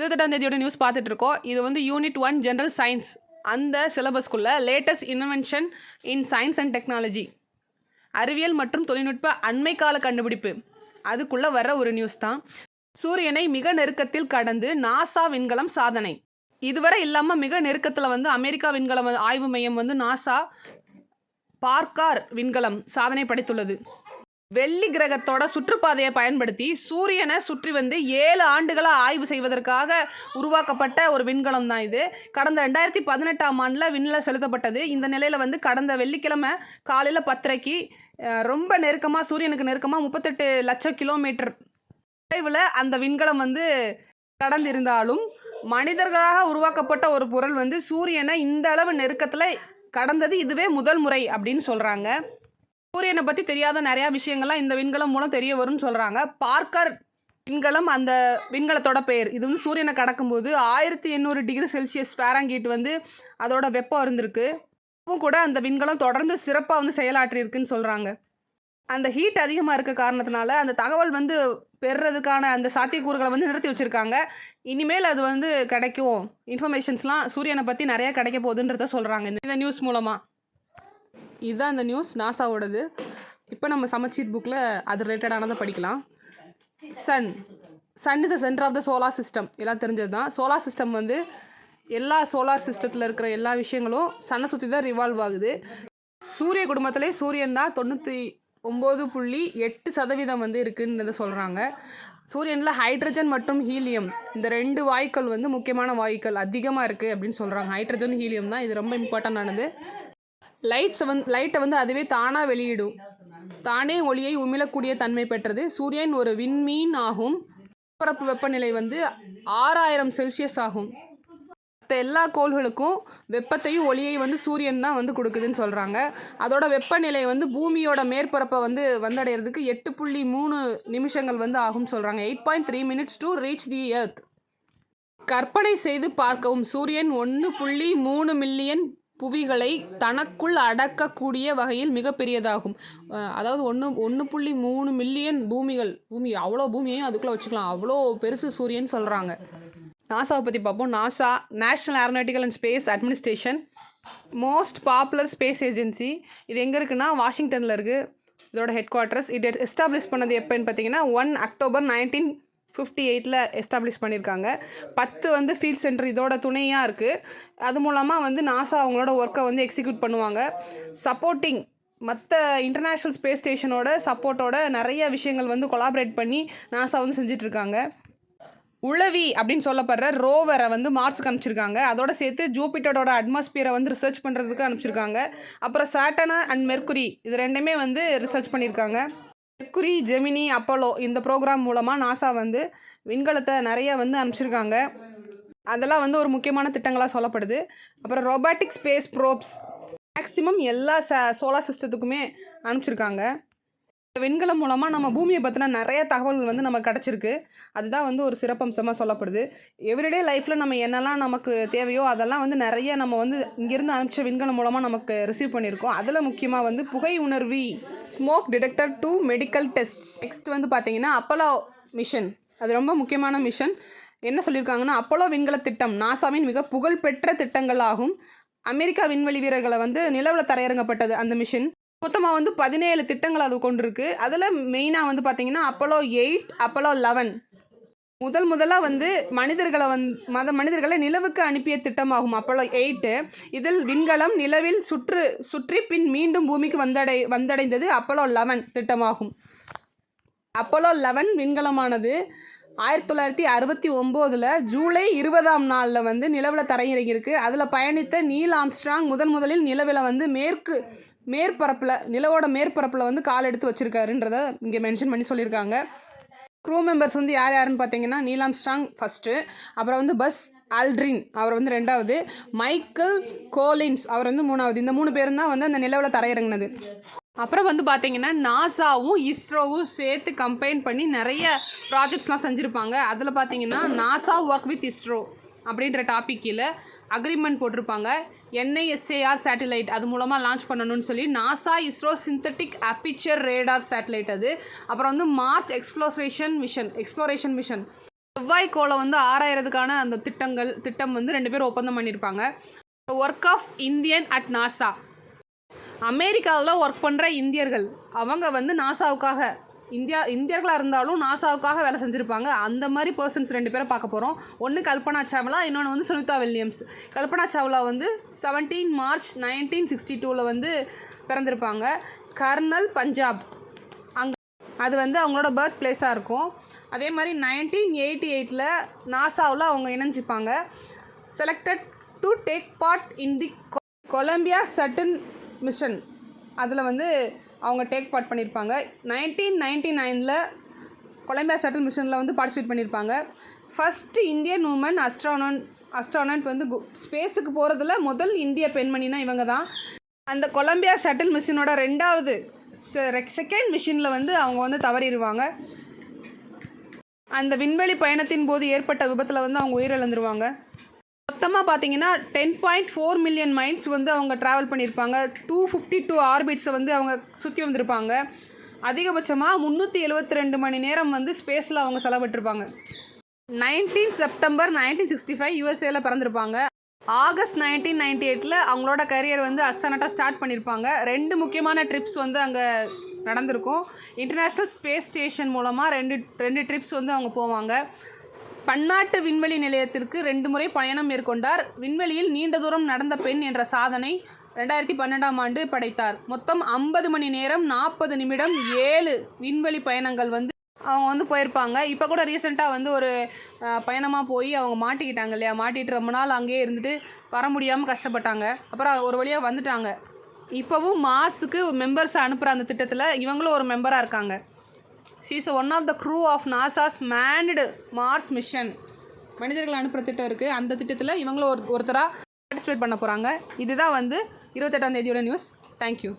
28 news பார்த்துட்டு இருக்கோம். இது வந்து யூனிட் 1 ஜென்ரல் சயின்ஸ் அந்த சிலபஸ்க்குள்ள latest invention in science and technology, அறிவியல் மற்றும் தொழில்நுட்ப அண்மை கால கண்டுபிடிப்பு, அதுக்குள்ளே வர ஒரு நியூஸ் தான். சூரியனை மிக நெருக்கத்தில் கடந்து நாசா விண்கலம் சாதனை. இதுவரை இல்லாமல் மிக நெருக்கத்தில் வந்து அமெரிக்கா விண்கலம் ஆய்வு மையம் வந்து நாசா பார்க்கர் விண்கலம் சாதனை படைத்துள்ளது. வெள்ளி கிரகத்தோட சுற்றுப்பாதையை பயன்படுத்தி சூரியனை சுற்றி வந்து 7 ஆண்டுகளாக ஆய்வு செய்வதற்காக உருவாக்கப்பட்ட ஒரு விண்கலம் தான் இது. கடந்த 2018ஆம் ஆண்டில் விண்ணில் செலுத்தப்பட்டது. இந்த நிலையில் வந்து கடந்த வெள்ளிக்கிழமை காலையில் 10:30க்கு ரொம்ப நெருக்கமாக, சூரியனுக்கு நெருக்கமாக 38 லட்சம் கிலோமீட்டர் தொலைவில் அந்த விண்கலம் வந்து கடந்திருந்தாலும் மனிதர்களாக உருவாக்கப்பட்ட ஒரு பொருள் வந்து சூரியனை இந்த அளவு நெருக்கத்தில் கடந்தது இதுவே முதல் முறை அப்படின்னு சொல்கிறாங்க. சூரியனை பற்றி தெரியாத நிறையா விஷயங்கள்லாம் இந்த விண்கலம் மூலம் தெரிய வரும்னு சொல்கிறாங்க. பார்க்கர் விண்கலம் அந்த விண்கலத்தோட பெயர். இது வந்து சூரியனை கடக்கும்போது 1800 டிகிரி செல்சியஸ் ஃபாரன்ஹீட் வந்து அதோட வெப்பம் இருந்திருக்கு. அப்பவும் கூட அந்த விண்கலம் தொடர்ந்து சிறப்பாக வந்து செயலாற்றியிருக்குன்னு சொல்கிறாங்க. அந்த ஹீட் அதிகமாக இருக்க காரணத்தினால அந்த தகவல் வந்து பெறுறதுக்கான அந்த சாத்தியக்கூறுகளை வந்து நிறுத்தி வச்சுருக்காங்க. இனிமேல் அது வந்து கிடைக்கும், இன்ஃபர்மேஷன்ஸ்லாம் சூரியனை பற்றி நிறையா கிடைக்க போகுதுன்றத சொல்கிறாங்க இந்த நியூஸ் மூலமாக. இதுதான் இந்த நியூஸ் நாசாவோடது. இப்போ நம்ம சமச்சீர் புக்கில் அது ரிலேட்டடானதை படிக்கலாம். Sun is the centre of the solar system. எல்லாம் தெரிஞ்சது தான். சோலார் சிஸ்டம் வந்து எல்லா சோலார் சிஸ்டத்தில் இருக்கிற எல்லா விஷயங்களும் சன்னை சுற்றி தான் ரிவால்வ் ஆகுது. சூரிய குடும்பத்திலே சூரியன் தான் 99.8% வந்து இருக்குன்னு சொல்கிறாங்க. சூரியனில் ஹைட்ரஜன் மற்றும் ஹீலியம் இந்த 2 வாயுக்கள் வந்து முக்கியமான வாயுக்கள் அதிகமாக இருக்குது அப்படின்னு சொல்கிறாங்க. ஹைட்ரஜன் ஹீலியம் தான் இது ரொம்ப இம்பார்ட்டண்டானது. லைட்டை வந்து அதுவே தானாக வெளியிடும். தானே ஒளியை உமிழக்கூடிய தன்மை பெற்றது. சூரியன் ஒரு விண்மீன் ஆகும். பரப்பு வெப்பநிலை வந்து 6000 செல்சியஸ் ஆகும். மற்ற எல்லா கோள்களுக்கும் வெப்பத்தையும் ஒளியை வந்து சூரியன் தான் வந்து கொடுக்குதுன்னு சொல்கிறாங்க. அதோட வெப்பநிலை வந்து பூமியோட மேற்பரப்பை வந்து வந்தடைகிறதுக்கு 8.3 நிமிஷங்கள் வந்து ஆகும்னு சொல்கிறாங்க. 8.3 minutes to reach the earth. கற்பனை செய்து பார்க்கவும். சூரியன் 1.3 மில்லியன் புவிகளை தனக்குள் அடக்கக்கூடிய வகையில் மிகப்பெரியதாகும். அதாவது 1.3 மில்லியன் பூமி அவ்வளோ பூமியையும் அதுக்குள்ளே வச்சுக்கலாம். அவ்வளோ பெருசு சூரியன் சொல்கிறாங்க. நாசாவை பற்றி பார்ப்போம். NASA national aeronautical and space administration, most popular space agency. இது எங்கே இருக்குன்னா வாஷிங்டனில் இருக்குது இதோட ஹெட் குவார்ட்டர்ஸ். இது எஸ்டாப்ளிஷ் பண்ணது எப்போன்னு பார்த்தீங்கன்னா 1 அக்டோபர் 1958 எஸ்டாப்ளிஷ் பண்ணியிருக்காங்க. 10 வந்து ஃபீல்ட் சென்டர் இதோட துணையாக இருக்குது. அது மூலமாக வந்து நாசா அவங்களோட ஒர்க்கை வந்து எக்ஸிக்யூட் பண்ணுவாங்க. சப்போர்ட்டிங் மற்ற இன்டர்நேஷ்னல் ஸ்பேஸ் ஸ்டேஷனோட சப்போர்ட்டோட நிறைய விஷயங்கள் வந்து கொலாபரேட் பண்ணி நாசா வந்து செஞ்சிட்ருக்காங்க. உளவி அப்படின்னு சொல்லப்படுற ரோவரை வந்து மார்ஸுக்கு அனுப்பிச்சிருக்காங்க. அதோட சேர்த்து ஜூபிட்டரோட அட்மாஸ்பியரை வந்து ரிசர்ச் பண்ணுறதுக்கு அனுப்பிச்சிருக்காங்க. அப்புறம் சாட்டர்ன் அண்ட் மெர்க்குரி இது 2மே வந்து ரிசர்ச் பண்ணியிருக்காங்க. மெர்க்குரி, ஜெமினி, அப்போலோ இந்த ப்ரோக்ராம் மூலமாக நாசா வந்து விண்கலத்தை நிறைய வந்து அனுப்பிச்சிருக்காங்க. அதெல்லாம் வந்து ஒரு முக்கியமான திட்டங்களாக சொல்லப்படுது. அப்புறம் ரொபாட்டிக் ஸ்பேஸ் ப்ரோப்ஸ் மேக்ஸிமம் எல்லா சோலார் சிஸ்டத்துக்குமே அனுப்பிச்சிருக்காங்க. விண்கலம் மூலமாக நம்ம பூமியை பற்றின நிறைய தகவல்கள் வந்து நமக்கு கிடச்சிருக்கு. அதுதான் வந்து ஒரு சிறப்பம்சமாக சொல்லப்படுது. எவ்ரிடே லைஃப்பில் நம்ம என்னெல்லாம் நமக்கு தேவையோ அதெல்லாம் வந்து நிறைய நம்ம வந்து இங்கேருந்து அனுப்பிச்ச விண்கலம் மூலமாக நமக்கு ரிசீவ் பண்ணியிருக்கோம். அதில் முக்கியமாக வந்து புகை உணர்வி smoke detector to medical test. Next வந்து பார்த்திங்கன்னா அப்போலோ மிஷன். அது ரொம்ப முக்கியமான மிஷன். என்ன சொல்லியிருக்காங்கன்னா அப்போலோ விண்கல திட்டம் நாசாவின் மிக புகழ்பெற்ற திட்டங்கள் ஆகும். அமெரிக்கா விண்வெளி வீரர்களை வந்து நிலவில் தரையிறங்கப்பட்டது அந்த மிஷன். மொத்தமாக வந்து 17 திட்டங்கள் அது கொண்டிருக்கு. அதில் மெயினாக வந்து பார்த்திங்கன்னா அப்போலோ 8, அப்போலோ 11 முதலாக வந்து மனிதர்களை நிலவுக்கு அனுப்பிய திட்டமாகும் அப்போலோ 8. இதில் விண்கலம் நிலவில் சுற்றி பின் மீண்டும் பூமிக்கு வந்தடைந்தது அப்போலோ 11 திட்டமாகும். அப்போலோ 11 விண்கலமானது 1969 ஜூலை 20ஆம் நாளில் வந்து நிலவில் தரையிறங்கியிருக்கு. அதில் பயணித்த நீல் ஆம்ஸ்ட்ராங் முதலில் நிலவில் வந்து நிலவோட மேற்பரப்பில் வந்து கால் எடுத்து வச்சுருக்காருன்றதை இங்கே மென்ஷன் பண்ணி சொல்லியிருக்காங்க. க்ரூ மெம்பர்ஸ் வந்து யாருன்னு பார்த்தீங்கன்னா நீல் ஆம்ஸ்ட்ராங் ஃபஸ்ட்டு, அப்புறம் வந்து பஸ் ஆல்ட்ரின் அவர் வந்து 2வது, மைக்கேல் கோலின்ஸ் அவர் வந்து 3வது. இந்த 3 பேரும் தான் வந்து அந்த நிலவில் தரையிறங்கினது. அப்புறம் வந்து பார்த்திங்கன்னா நாசாவும் இஸ்ரோவும் சேர்த்து கம்பைன் பண்ணி நிறைய ப்ராஜெக்ட்ஸ்லாம் செஞ்சுருப்பாங்க. அதில் பார்த்திங்கன்னா நாசா ஒர்க் வித் இஸ்ரோ அப்படின்ற டாபிக் கீழே அக்ரிமெண்ட் போட்டிருப்பாங்க. NISAR சேட்டிலைட் அது மூலமாக லான்ச் பண்ணணும்னு சொல்லி NASA ISRO synthetic aperture radar satellite அது. அப்புறம் வந்து மார்ஸ் எக்ஸ்ப்ளோரேஷன் மிஷன் செவ்வாய்க்கோளை வந்து ஆராயறதுக்கான அந்த திட்டம் வந்து 2 பேரும் ஒப்பந்தம் பண்ணியிருப்பாங்க. Work of Indian at NASA. அமெரிக்காவில் ஒர்க் பண்ணுற இந்தியர்கள் அவங்க வந்து நாசாவுக்காக இந்தியர்களாக இருந்தாலும் நாசாவுக்காக வேலை செஞ்சுருப்பாங்க. அந்த மாதிரி பர்சன்ஸ் 2 பேரை பார்க்க போகிறோம். ஒன்று கல்பனா சாவ்லா, இன்னொன்று வந்து சுனிதா வில்லியம்ஸ். கல்பனா சாவ்லா வந்து 17 மார்ச் 1962 வந்து பிறந்திருப்பாங்க. கர்னல் பஞ்சாப் அங்கே அது வந்து அவங்களோட பர்த் பிளேஸாக இருக்கும். அதே மாதிரி 1988 நாசாவில் அவங்க இணைஞ்சிப்பாங்க. Selected to take part in the Columbia shuttle mission. அதில் வந்து அவங்க டேக் பார்ட் பண்ணியிருப்பாங்க. 1999 கொலம்பியா ஷட்டில் மிஷனில் வந்து பார்ட்டிசிபேட் பண்ணியிருப்பாங்க. ஃபஸ்ட்டு இந்தியன் உமன் அஸ்ட்ரானட் வந்து ஸ்பேஸுக்கு போகிறதுல முதல் இந்திய பெண்மணினா இவங்க தான். அந்த கொலம்பியா ஷட்டில் மிஷனோட 2வது செகண்ட் மிஷனில் வந்து அவங்க வந்து தவறிடுவாங்க. அந்த விண்வெளி பயணத்தின் போது ஏற்பட்ட விபத்தில் வந்து அவங்க உயிரிழந்துருவாங்க. மொத்தமாக பார்த்தீங்கன்னா 10.4 மில்லியன் மைல்ஸ் வந்து அவங்க ட்ராவல் பண்ணியிருப்பாங்க. 252 ஆர்பிட்ஸை வந்து அவங்க சுற்றி வந்திருப்பாங்க. அதிகபட்சமாக 372 மணி நேரம் வந்து ஸ்பேஸில் அவங்க செலவிட்டிருப்பாங்க. 19 செப்டம்பர் 1965 யூஎஸ்ஏல பிறந்திருப்பாங்க. ஆகஸ்ட் 1998 அவங்களோட கரியர் வந்து அஸ்ட்ரானட்டாக ஸ்டார்ட் பண்ணியிருப்பாங்க. 2 முக்கியமான ட்ரிப்ஸ் வந்து அங்கே நடந்திருக்கும். இன்டர்நேஷ்னல் ஸ்பேஸ் ஸ்டேஷன் மூலமாக ரெண்டு ட்ரிப்ஸ் வந்து அவங்க போவாங்க. பன்னாட்டு விண்வெளி நிலையத்திற்கு 2 முறை பயணம் மேற்கொண்டார். விண்வெளியில் நீண்ட தூரம் நடந்த பெண் என்ற சாதனை 2012 படைத்தார். மொத்தம் 50 மணி நேரம் 40 நிமிடம் 7 விண்வெளி பயணங்கள் வந்து அவங்க வந்து போயிருப்பாங்க. இப்போ கூட ரீசெண்டாக வந்து ஒரு பயணமாக போய் அவங்க மாட்டிக்கிட்டாங்க இல்லையா, மாட்டிட்டு ரொம்ப நாள் அங்கேயே இருந்துட்டு வர முடியாமல் கஷ்டப்பட்டாங்க. அப்புறம் ஒரு வழியாக வந்துட்டாங்க. இப்போவும் மார்ஸுக்கு மெம்பர்ஸை அனுப்புகிற அந்த திட்டத்தில் இவங்களும் ஒரு மெம்பராக இருக்காங்க. She is one of the crew of NASA's manned Mars mission. மனிதர்கள் அனுப்புகிற திட்டம் இருக்குது. அந்த திட்டத்தில் இவங்களும் ஒருத்தராக பார்ட்டிசிபேட் பண்ண போகிறாங்க. இதுதான் வந்து 28ஆம் தேதியோட நியூஸ். தேங்க்யூ.